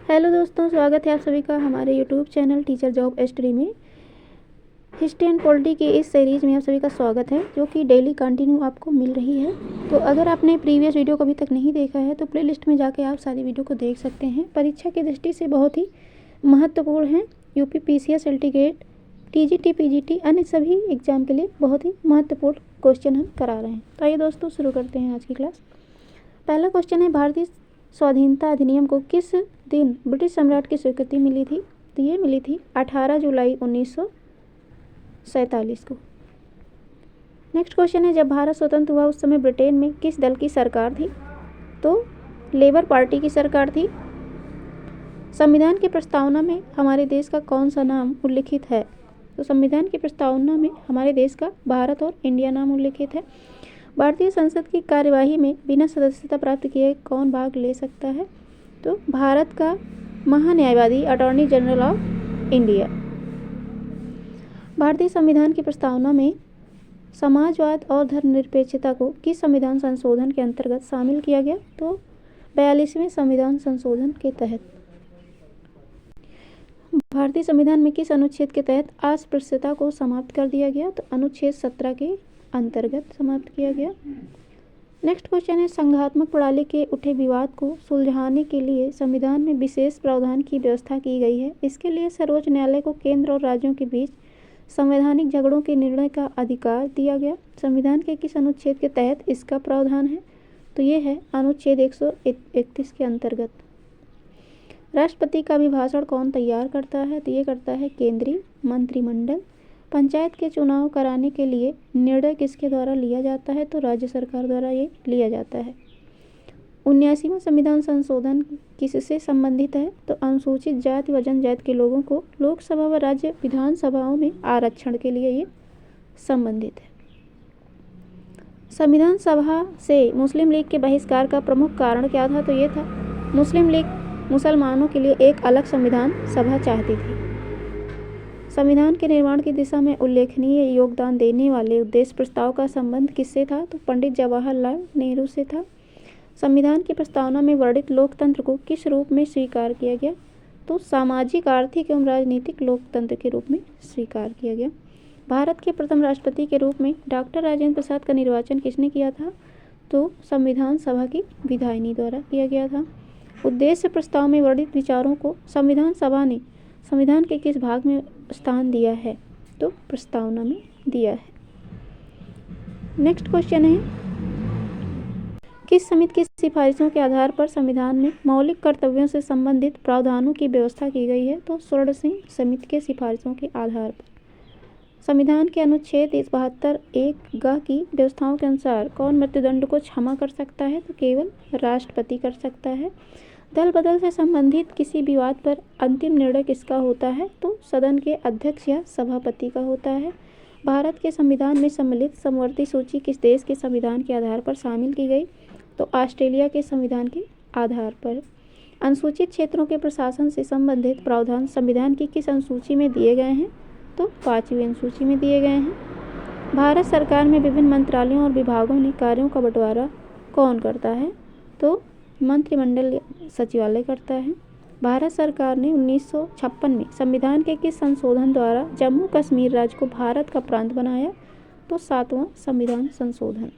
Hello दोस्तों, स्वागत है आप सभी का हमारे YouTube channel teacher job study में। हिस्ट्री एंड पॉलिटी की इस सीरीज़ में आप सभी का स्वागत है, जो कि डेली कंटिन्यू आपको मिल रही है। तो अगर आपने प्रीवियस वीडियो को अभी तक नहीं देखा है तो प्लेलिस्ट में जाके आप सारी वीडियो को देख सकते हैं। परीक्षा की दृष्टि से बहुत ही महत्वपूर्ण है। UP PCS, LT grade, TGT, PGT, अन्य सभी एग्जाम के लिए बहुत ही महत्वपूर्ण क्वेश्चन हम करा रहे हैं। तो आइए दोस्तों, शुरू करते हैं आज की क्लास। पहला क्वेश्चन है, भारतीय स्वाधीनता अधिनियम को किस दिन ब्रिटिश सम्राट की स्वीकृति मिली थी? तो ये मिली थी 18 जुलाई 1947 को। नेक्स्ट क्वेश्चन है, जब भारत स्वतंत्र हुआ उस समय ब्रिटेन में किस दल की सरकार थी? तो लेबर पार्टी की सरकार थी। संविधान की प्रस्तावना में हमारे देश का कौन सा नाम उल्लिखित है? तो संविधान की प्रस्तावना में हमारे देश का भारत और इंडिया नाम उल्लिखित है। भारतीय संसद की कार्यवाही में बिना सदस्यता प्राप्त किए कौन भाग ले सकता है? तो भारत का महान्यायवादी, अटॉर्नी जनरल ऑफ इंडिया। भारतीय संविधान की प्रस्तावना में समाजवाद और धर्मनिरपेक्षता को किस संविधान संशोधन के अंतर्गत शामिल किया गया? तो 42वें संविधान संशोधन के तहत। भारतीय संविधान में किस अनुच्छेद के तहत अस्पृश्यता को समाप्त कर दिया गया? तो अनुच्छेद 17 के अंतर्गत समाप्त किया गया। नेक्स्ट क्वेश्चन है, संघात्मक प्रणाली के उठे विवाद को सुलझाने के लिए संविधान में विशेष प्रावधान की व्यवस्था की गई है। इसके लिए सर्वोच्च न्यायालय को केंद्र और राज्यों के बीच संवैधानिक झगड़ों के निर्णय का अधिकार दिया गया। संविधान के किस अनुच्छेद के तहत इसका प्रावधान है? तो ये है अनुच्छेद 131 के अंतर्गत। राष्ट्रपति का अभिभाषण कौन तैयार करता है? तो ये करता है केंद्रीय मंत्रिमंडल। पंचायत के चुनाव कराने के लिए निर्णय किसके द्वारा लिया जाता है? तो राज्य सरकार द्वारा ये लिया जाता है। 79वां संविधान संशोधन किससे संबंधित है? तो अनुसूचित जाति व जनजाति के लोगों को लोकसभा व राज्य विधानसभाओं में आरक्षण के लिए ये संबंधित है। संविधान सभा से मुस्लिम लीग के बहिष्कार का प्रमुख कारण क्या था? तो ये था, मुस्लिम लीग मुसलमानों के लिए एक अलग संविधान सभा चाहती थी। संविधान के निर्माण की दिशा में उल्लेखनीय योगदान देने वाले उद्देश्य प्रस्ताव का संबंध किससे था? तो पंडित जवाहरलाल नेहरू से था। संविधान की प्रस्तावना में वर्णित लोकतंत्र को किस रूप में स्वीकार किया गया? तो सामाजिक, आर्थिक एवं राजनीतिक लोकतंत्र के रूप में स्वीकार किया गया। भारत के प्रथम राष्ट्रपति के रूप में डॉक्टर राजेंद्र प्रसाद का निर्वाचन किसने किया था? तो संविधान सभा की विधायिनी द्वारा किया गया था। उद्देश्य प्रस्ताव में वर्णित विचारों को संविधान सभा ने संविधान के किस भाग में स्थान दिया है? तो प्रस्तावना में दिया है। नेक्स्ट क्वेश्चन है, किस समिति की सिफारिशों के आधार पर संविधान में मौलिक कर्तव्यों से संबंधित प्रावधानों की व्यवस्था की गई है? तो स्वर्ण सिंह समिति के सिफारिशों के आधार पर। संविधान के अनुच्छेद 72(1) की व्यवस्थाओं के अनुसार कौन मृत्युदंड को क्षमा कर सकता है? तो केवल राष्ट्रपति कर सकता है। दल बदल से संबंधित किसी विवाद पर अंतिम निर्णय किसका होता है? तो सदन के अध्यक्ष या सभापति का होता है। भारत के संविधान में सम्मिलित समवर्ती सूची किस देश के संविधान के आधार पर शामिल की गई? तो ऑस्ट्रेलिया के संविधान के आधार पर। अनुसूचित क्षेत्रों के प्रशासन से संबंधित प्रावधान संविधान की किस अनुसूची में दिए गए हैं? तो 5वीं अनुसूची में दिए गए हैं। भारत सरकार में विभिन्न मंत्रालयों और विभागों ने कार्यों का बंटवारा कौन करता है? तो मंत्रिमंडल सचिवालय करता है। भारत सरकार ने 1956 में संविधान के किस संशोधन द्वारा जम्मू कश्मीर राज्य को भारत का प्रांत बनाया? तो 7वां संविधान संशोधन।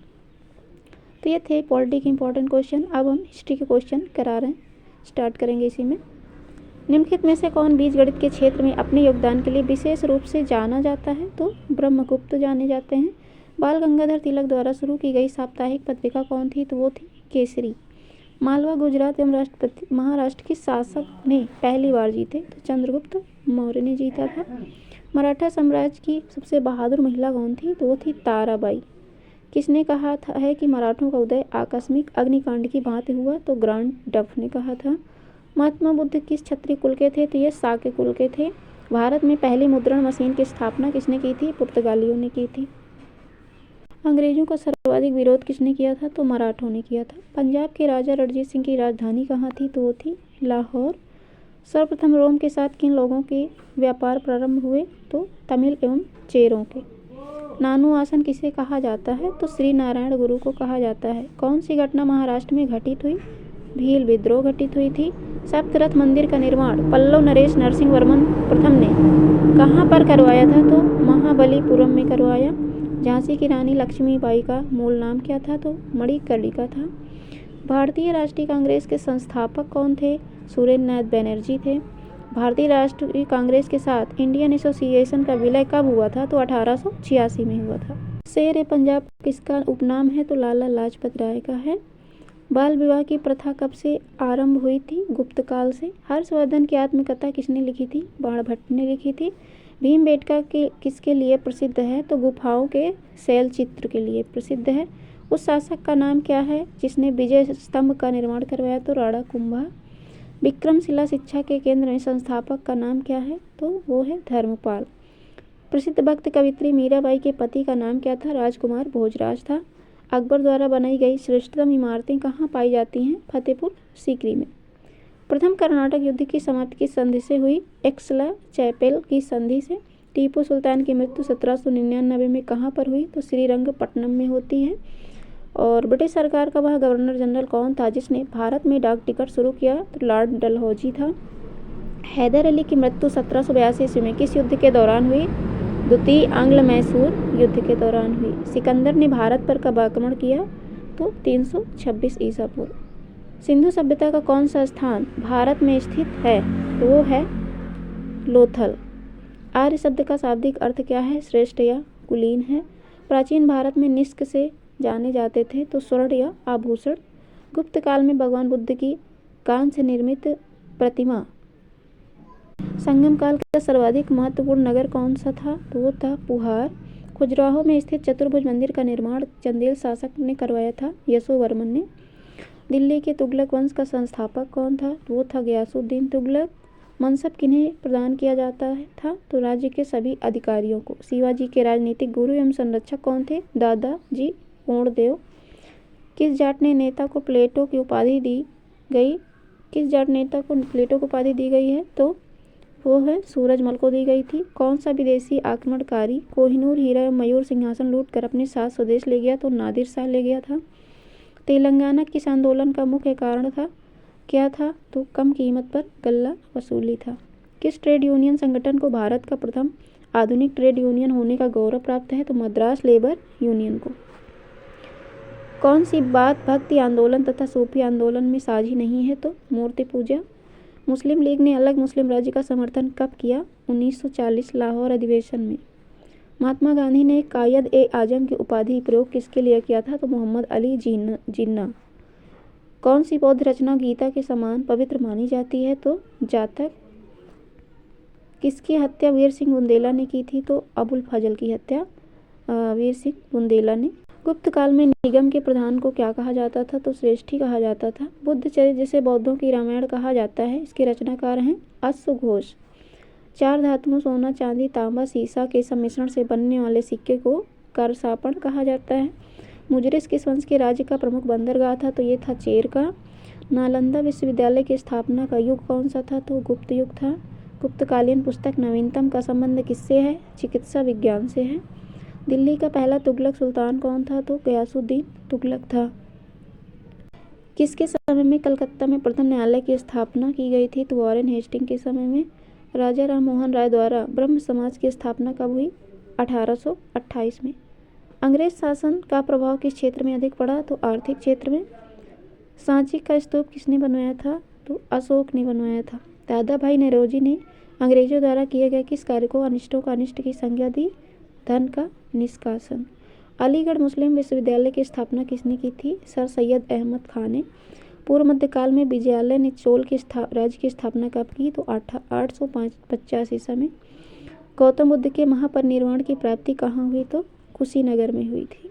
तो ये थे पॉलिटी के इंपॉर्टेंट क्वेश्चन। अब हम हिस्ट्री के क्वेश्चन करा रहे हैं, स्टार्ट करेंगे इसी में। निम्नलिखित में से कौन बीजगणित के क्षेत्र में अपने योगदान के लिए विशेष रूप से जाना जाता है? तो ब्रह्मगुप्त जाने जाते हैं। बाल गंगाधर तिलक द्वारा शुरू की गई साप्ताहिक पत्रिका कौन थी? तो वो थी केसरी। मालवा, गुजरात एवं महाराष्ट्र के शासक ने पहली बार जीते? तो चंद्रगुप्त मौर्य ने जीता था। मराठा साम्राज्य की सबसे बहादुर महिला कौन थी? तो वो थी ताराबाई। किसने कहा था है कि मराठों का उदय आकस्मिक अग्निकांड की भांति हुआ? तो ग्रांड डफ ने कहा था। महात्मा बुद्ध किस क्षत्रिय कुल के थे? तो ये शाक्य कुल के थे। भारत में पहली मुद्रण मशीन की स्थापना किसने की थी? पुर्तगालियों ने की थी। अंग्रेजों का सर्वाधिक विरोध किसने किया था? तो मराठों ने किया था। पंजाब के राजा रणजीत सिंह की राजधानी कहाँ थी? तो वो थी लाहौर। सर्वप्रथम रोम के साथ किन लोगों के व्यापार प्रारंभ हुए? तो तमिल एवं चेरों के। नानू आसन किसे कहा जाता है? तो श्री नारायण गुरु को कहा जाता है। कौन सी घटना महाराष्ट्र में घटित हुई? भील विद्रोह घटित हुई थी। सप्तरथ मंदिर का निर्माण पल्लव नरेश नरसिंह वर्मन प्रथम ने कहाँ पर करवाया था? तो महाबलीपुरम में करवाया। झांसी की रानी लक्ष्मीबाई का मूल नाम क्या था? तो मणिकर्णिका था। भारतीय राष्ट्रीय कांग्रेस के संस्थापक कौन थे? सुरेंद्रनाथ बैनर्जी थे। भारतीय राष्ट्रीय कांग्रेस के साथ इंडियन एसोसिएशन का विलय कब हुआ था? तो 1886 में हुआ था। शेर ए पंजाब किसका उपनाम है? तो लाला लाजपत राय का है। बाल विवाह की प्रथा कब से आरंभ हुई थी? गुप्त काल से। हर्षवर्धन की आत्मकथा किसने लिखी थी? बाणभट्ट ने लिखी थी। भीमबेटका के किसके लिए प्रसिद्ध है? तो गुफाओं के शैल चित्र के लिए प्रसिद्ध है। उस शासक का नाम क्या है जिसने विजय स्तंभ का निर्माण करवाया? तो राणा कुंभा। विक्रमशिला शिक्षा के केंद्र में संस्थापक का नाम क्या है? तो वो है धर्मपाल। प्रसिद्ध भक्त कवित्री मीराबाई के पति का नाम क्या था? राजकुमार भोजराज था। अकबर द्वारा बनाई गई श्रेष्ठतम इमारतें कहाँ पाई जाती हैं? फतेहपुर सीकरी में। प्रथम कर्नाटक युद्ध की समाप्ति किस संधि से हुई? एक्सला चैपेल की संधि से। टीपू सुल्तान की मृत्यु 1799 में कहाँ पर हुई? तो श्रीरंगपट्टनम में होती है। और ब्रिटिश सरकार का वह गवर्नर जनरल कौन था जिसने भारत में डाक टिकट शुरू किया? तो लॉर्ड डलहौजी था। हैदर अली की मृत्यु 1782 ईस्वी में किस युद्ध के दौरान हुई? द्वितीय आंग्ल मैसूर युद्ध के दौरान हुई। सिकंदर ने भारत पर कब आक्रमण किया? तो 326 ईसा पूर्व। सिंधु सभ्यता का कौन सा स्थान भारत में स्थित है? तो वो है लोथल। आर्य शब्द का शाब्दिक अर्थ क्या है? श्रेष्ठ या कुलीन है। प्राचीन भारत में निष्क से जाने जाते थे तो स्वर्ण या आभूषण। गुप्त काल में भगवान बुद्ध की कांस्य से निर्मित प्रतिमा। संगम काल का सर्वाधिक महत्वपूर्ण नगर कौन सा था? तो वो था पुहार। खजुराहो में स्थित चतुर्भुज मंदिर का निर्माण चंदेल शासक ने करवाया था? यशोवर्मन ने। दिल्ली के तुगलक वंश का संस्थापक कौन था? तो वो था गयासुद्दीन तुगलक। मनसब किन्हें प्रदान किया जाता था? तो राज्य के सभी अधिकारियों को। शिवाजी के राजनीतिक गुरु एवं संरक्षक कौन थे? दादाजी कोंडदेव। किस जाट नेता को प्लेटो की उपाधि दी गई? किस जाट नेता को प्लेटो की उपाधि दी गई है? तो वो है सूरजमल को दी गई थी। कौन सा विदेशी आक्रमणकारी कोहिनूर हीरा एवं मयूर सिंहासन लूट कर अपने साथ स्वदेश ले गया? तो नादिर शाह ले गया था। तेलंगाना किस आंदोलन का मुख्य कारण था? क्या था? तो कम कीमत पर गल्ला वसूली था। किस ट्रेड यूनियन संगठन को भारत का प्रथम आधुनिक ट्रेड यूनियन होने का गौरव प्राप्त है? तो मद्रास लेबर यूनियन को। कौन सी बात भक्ति आंदोलन तथा सूफी आंदोलन में साझी नहीं है? तो मूर्ति पूजा। मुस्लिम लीग ने अलग मुस्लिम राज्य का समर्थन कब किया? 1940 लाहौर अधिवेशन में। महात्मा गांधी ने कायद ए आजम की उपाधि प्रयोग किसके लिए किया था? तो मोहम्मद अली जिन्ना। कौन सी बौद्ध रचना गीता के समान पवित्र मानी जाती है? तो जातक। किसकी हत्या वीर सिंह बुंदेला ने की थी? तो अबुल फजल की हत्या वीर सिंह बुंदेला ने। गुप्त काल में निगम के प्रधान को क्या कहा जाता था? तो श्रेष्ठी कहा जाता था। बुद्ध चरित्र जिसे बौद्धों की रामायण कहा जाता है, इसके रचनाकार हैं अश्वघोष। चार धातुओं सोना चांदी तांबा सीसा के सम्मिश्रण से बनने वाले सिक्के को करसापण कहा जाता है। मुजरिस किस वंश के राज्य का प्रमुख बंदरगाह था? तो ये था चेर का। नालंदा विश्वविद्यालय की स्थापना का युग कौन सा था? तो गुप्त युग था। गुप्तकालीन पुस्तक नवीनतम का संबंध किससे है? चिकित्सा विज्ञान से है। दिल्ली का पहला तुगलक सुल्तान कौन था? तो गयासुद्दीन तुगलक था। किसके समय में कलकत्ता में प्रथम न्यायालय की स्थापना की गई थी? तो वॉरेन हेस्टिंग के समय में। राजा राम मोहन राय द्वारा ब्रह्म समाज की स्थापना कब हुई? 1828 में। अंग्रेज शासन का प्रभाव किस क्षेत्र में अधिक पड़ा? तो आर्थिक क्षेत्र में। सांची का स्तूप किसने बनवाया था? तो अशोक ने बनवाया था। दादा भाई नौरोजी ने अंग्रेजों द्वारा किए गए किस कार्य को अनिष्टों का अनिष्ट की संज्ञा दी? धन का निष्कासन। अलीगढ़ मुस्लिम विश्वविद्यालय की स्थापना किसने की थी? सर सैयद अहमद खान ने। पूर्व मध्यकाल में विजयालय ने चोल के राज्य की स्थापना कब की? तो 850 ईसा में। गौतम बुद्ध के महापरिनिर्वाण की प्राप्ति कहाँ हुई? तो कुशीनगर में हुई थी।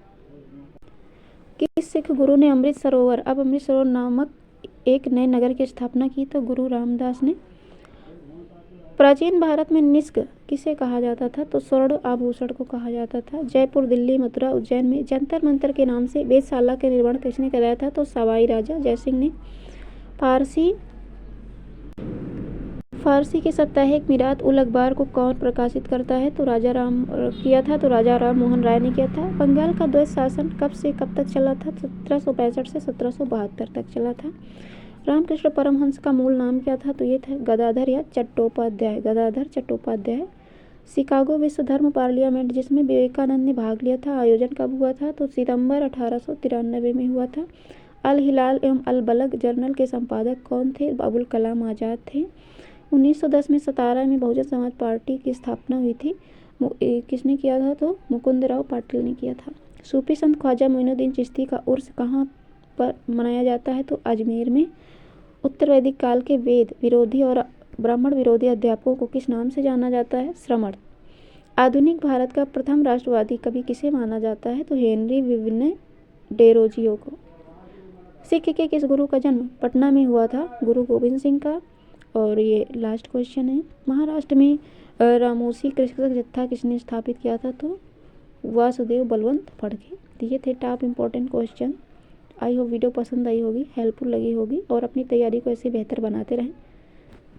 किस सिख गुरु ने अमृत सरोवर नामक एक नए नगर की स्थापना की? तो गुरु रामदास ने। प्राचीन भारत में निष्क किसे कहा जाता था? तो स्वर्ण आभूषण को कहा जाता था। जयपुर दिल्ली मथुरा उज्जैन में जंतर मंतर के नाम से वेधशाला का निर्माण किसने कराया था? तो सवाई राजा जयसिंह ने। फारसी के साप्ताहिक मिरात उल अखबार को कौन प्रकाशित करता है? तो राजा राम मोहन राय ने किया था। बंगाल का द्वैत शासन कब से कब तक चला था? 1765 से 1772 तक चला था। रामकृष्ण परमहंस का मूल नाम क्या था? तो ये था गदाधर या चट्टोपाध्याय, गदाधर चट्टोपाध्याय। शिकागो विश्व धर्म पार्लियामेंट जिसमें विवेकानंद ने भाग लिया था, आयोजन कब हुआ था? तो सितंबर 1893 में हुआ था। अल हिलाल एवं अल बलग जर्नल के संपादक कौन थे? अबुल कलाम आज़ाद थे। 1910 में सतारा में बहुजन समाज पार्टी की स्थापना हुई थी। किसने किया था? तो मुकुंदराव पाटिल ने किया था। सूफी संत ख्वाजा मोइनुद्दीन चिश्ती का उर्स कहाँ पर मनाया जाता है? तो अजमेर में। उत्तर वैदिक काल के वेद विरोधी और ब्राह्मण विरोधी अध्यापकों को किस नाम से जाना जाता है? श्रमण। आधुनिक भारत का प्रथम राष्ट्रवादी कवि किसे माना जाता है? तो हेनरी विवियन डेरोजियो को। सिख के किस गुरु का जन्म पटना में हुआ था? गुरु गोविंद सिंह का। और ये लास्ट क्वेश्चन है, महाराष्ट्र में रामोसी कृषक जत्था किसने स्थापित किया था? तो वासुदेव बलवंत फड़के। तो ये थे top important question. I hope video पसंद आई होगी, हेल्पफुल लगी होगी और अपनी तैयारी को ऐसे बेहतर बनाते रहें।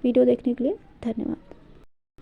वीडियो देखने के लिए धन्यवाद।